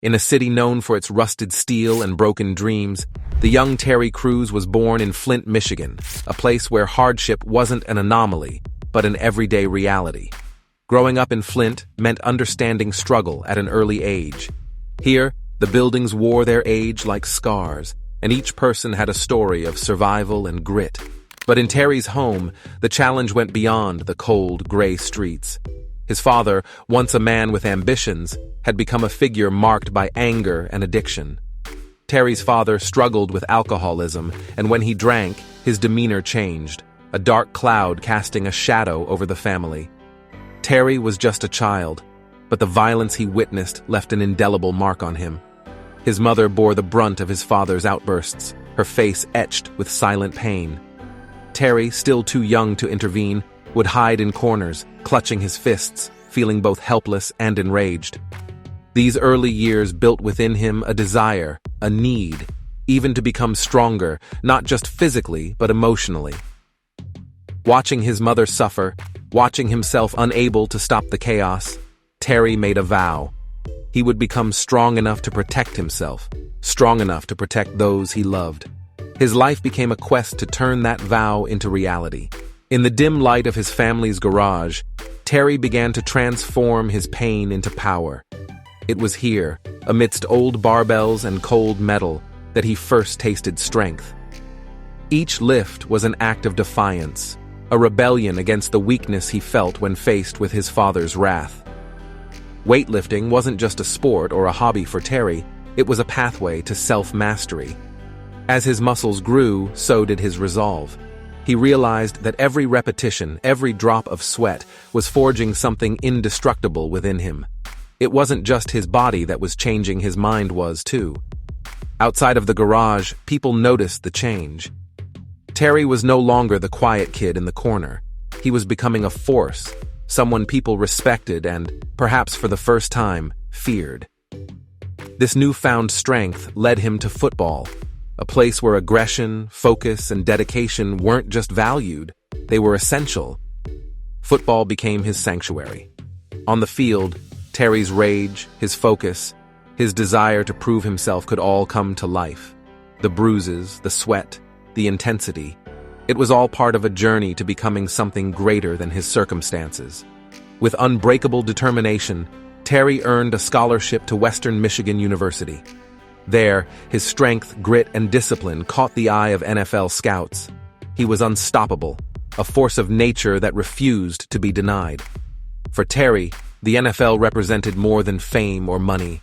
In a city known for its rusted steel and broken dreams, the young Terry Crews was born in Flint, Michigan, a place where hardship wasn't an anomaly, but an everyday reality. Growing up in Flint meant understanding struggle at an early age. Here, the buildings wore their age like scars, and each person had a story of survival and grit. But in Terry's home, the challenge went beyond the cold, gray streets. His father, once a man with ambitions, had become a figure marked by anger and addiction. Terry's father struggled with alcoholism, and when he drank, his demeanor changed, a dark cloud casting a shadow over the family. Terry was just a child, but the violence he witnessed left an indelible mark on him. His mother bore the brunt of his father's outbursts, her face etched with silent pain. Terry, still too young to intervene, would hide in corners, clutching his fists, feeling both helpless and enraged. These early years built within him a desire, a need, even to become stronger, not just physically, but emotionally. Watching his mother suffer, watching himself unable to stop the chaos, Terry made a vow. He would become strong enough to protect himself, strong enough to protect those he loved. His life became a quest to turn that vow into reality. In the dim light of his family's garage, Terry began to transform his pain into power. It was here, amidst old barbells and cold metal, that he first tasted strength. Each lift was an act of defiance, a rebellion against the weakness he felt when faced with his father's wrath. Weightlifting wasn't just a sport or a hobby for Terry, it was a pathway to self-mastery. As his muscles grew, so did his resolve. He realized that every repetition, every drop of sweat, was forging something indestructible within him. It wasn't just his body that was changing, his mind was too. Outside of the garage, people noticed the change. Terry was no longer the quiet kid in the corner. He was becoming a force, someone people respected and, perhaps for the first time, feared. This newfound strength led him to football, a place where aggression, focus, and dedication weren't just valued, they were essential. Football became his sanctuary. On the field, Terry's rage, his focus, his desire to prove himself could all come to life. The bruises, the sweat, the intensity. It was all part of a journey to becoming something greater than his circumstances. With unbreakable determination, Terry earned a scholarship to Western Michigan University. There, his strength, grit, and discipline caught the eye of NFL scouts. He was unstoppable, a force of nature that refused to be denied. For Terry, the NFL represented more than fame or money.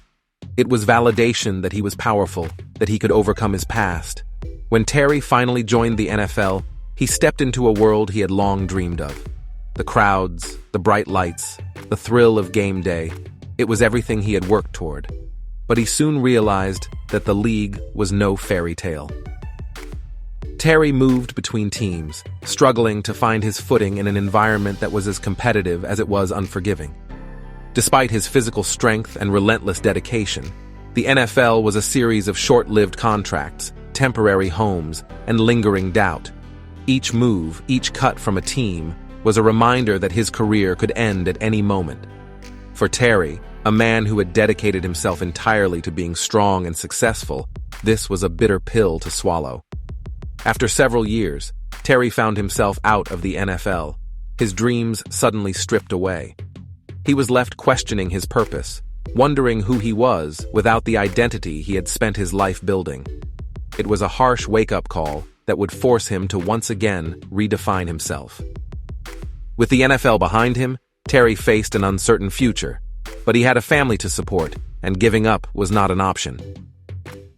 It was validation that he was powerful, that he could overcome his past. When Terry finally joined the NFL, he stepped into a world he had long dreamed of. The crowds, the bright lights, the thrill of game day. It was everything he had worked toward. But he soon realized that the league was no fairy tale. Terry moved between teams, struggling to find his footing in an environment that was as competitive as it was unforgiving. Despite his physical strength and relentless dedication, the NFL was a series of short-lived contracts, temporary homes, and lingering doubt. Each move, each cut from a team, was a reminder that his career could end at any moment. For Terry, a man who had dedicated himself entirely to being strong and successful, this was a bitter pill to swallow. After several years, Terry found himself out of the NFL, his dreams suddenly stripped away. He was left questioning his purpose, wondering who he was without the identity he had spent his life building. It was a harsh wake-up call that would force him to once again redefine himself. With the NFL behind him, Terry faced an uncertain future, but he had a family to support, and giving up was not an option.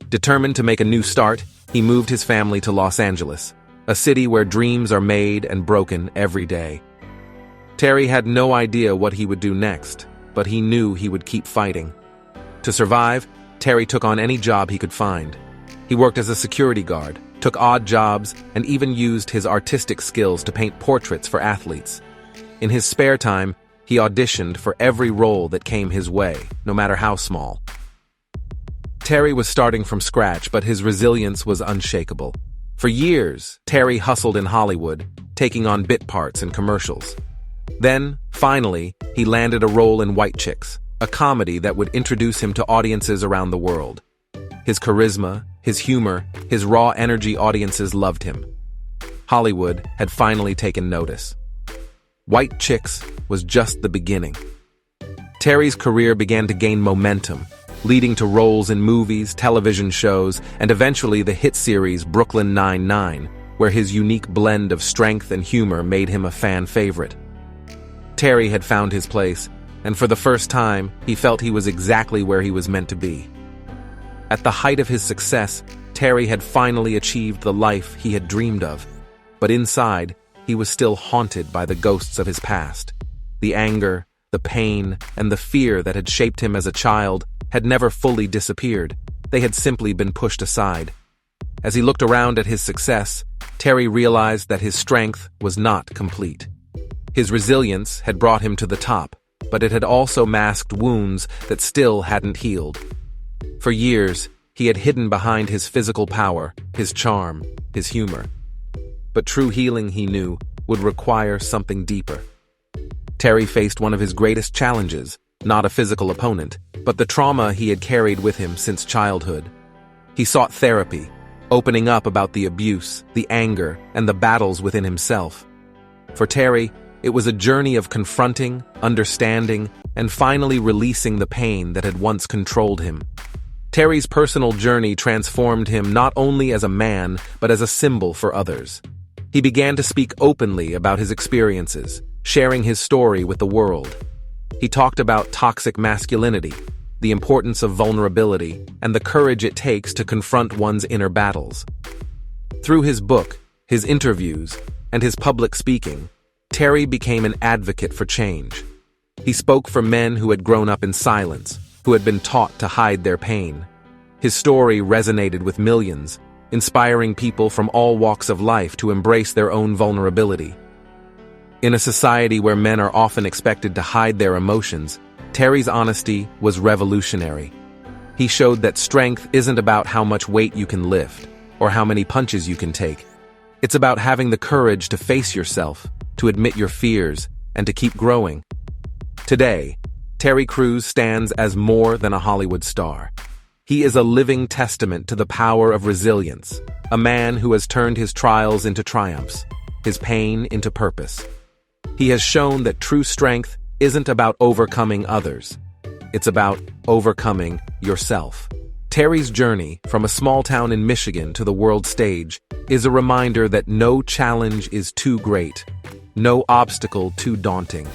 Determined to make a new start, he moved his family to Los Angeles, a city where dreams are made and broken every day. Terry had no idea what he would do next, but he knew he would keep fighting. To survive, Terry took on any job he could find. He worked as a security guard, took odd jobs, and even used his artistic skills to paint portraits for athletes. In his spare time, he auditioned for every role that came his way, no matter how small. Terry was starting from scratch, but his resilience was unshakable. For years, Terry hustled in Hollywood, taking on bit parts in commercials. Then, finally, he landed a role in White Chicks, a comedy that would introduce him to audiences around the world. His charisma, his humor, his raw energy, audiences loved him. Hollywood had finally taken notice. White Chicks was just the beginning. Terry's career began to gain momentum, leading to roles in movies, television shows, and eventually the hit series Brooklyn Nine-Nine, where his unique blend of strength and humor made him a fan favorite. Terry had found his place, and for the first time, he felt he was exactly where he was meant to be. At the height of his success, Terry had finally achieved the life he had dreamed of, but inside, he was still haunted by the ghosts of his past. The anger, the pain, and the fear that had shaped him as a child had never fully disappeared. They had simply been pushed aside. As he looked around at his success, Terry realized that his strength was not complete. His resilience had brought him to the top, but it had also masked wounds that still hadn't healed. For years, he had hidden behind his physical power, his charm, his humor. But true healing, he knew, would require something deeper. Terry faced one of his greatest challenges, not a physical opponent, but the trauma he had carried with him since childhood. He sought therapy, opening up about the abuse, the anger, and the battles within himself. For Terry, it was a journey of confronting, understanding, and finally releasing the pain that had once controlled him. Terry's personal journey transformed him not only as a man, but as a symbol for others. He began to speak openly about his experiences, sharing his story with the world. He talked about toxic masculinity, the importance of vulnerability, and the courage it takes to confront one's inner battles. Through his book, his interviews, and his public speaking, Terry became an advocate for change. He spoke for men who had grown up in silence, who had been taught to hide their pain. His story resonated with millions, inspiring people from all walks of life to embrace their own vulnerability. In a society where men are often expected to hide their emotions, Terry's honesty was revolutionary. He showed that strength isn't about how much weight you can lift, or how many punches you can take. It's about having the courage to face yourself, to admit your fears, and to keep growing. Today, Terry Crews stands as more than a Hollywood star. He is a living testament to the power of resilience, a man who has turned his trials into triumphs, his pain into purpose. He has shown that true strength isn't about overcoming others. It's about overcoming yourself. Terry's journey from a small town in Michigan to the world stage is a reminder that no challenge is too great, no obstacle too daunting.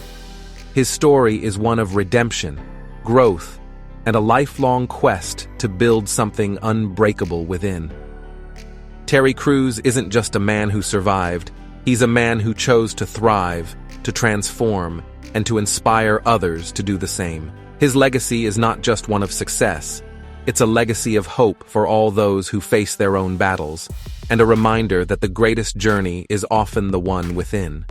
His story is one of redemption, growth, and a lifelong quest to build something unbreakable within. Terry Crews isn't just a man who survived, he's a man who chose to thrive, to transform, and to inspire others to do the same. His legacy is not just one of success, it's a legacy of hope for all those who face their own battles, and a reminder that the greatest journey is often the one within.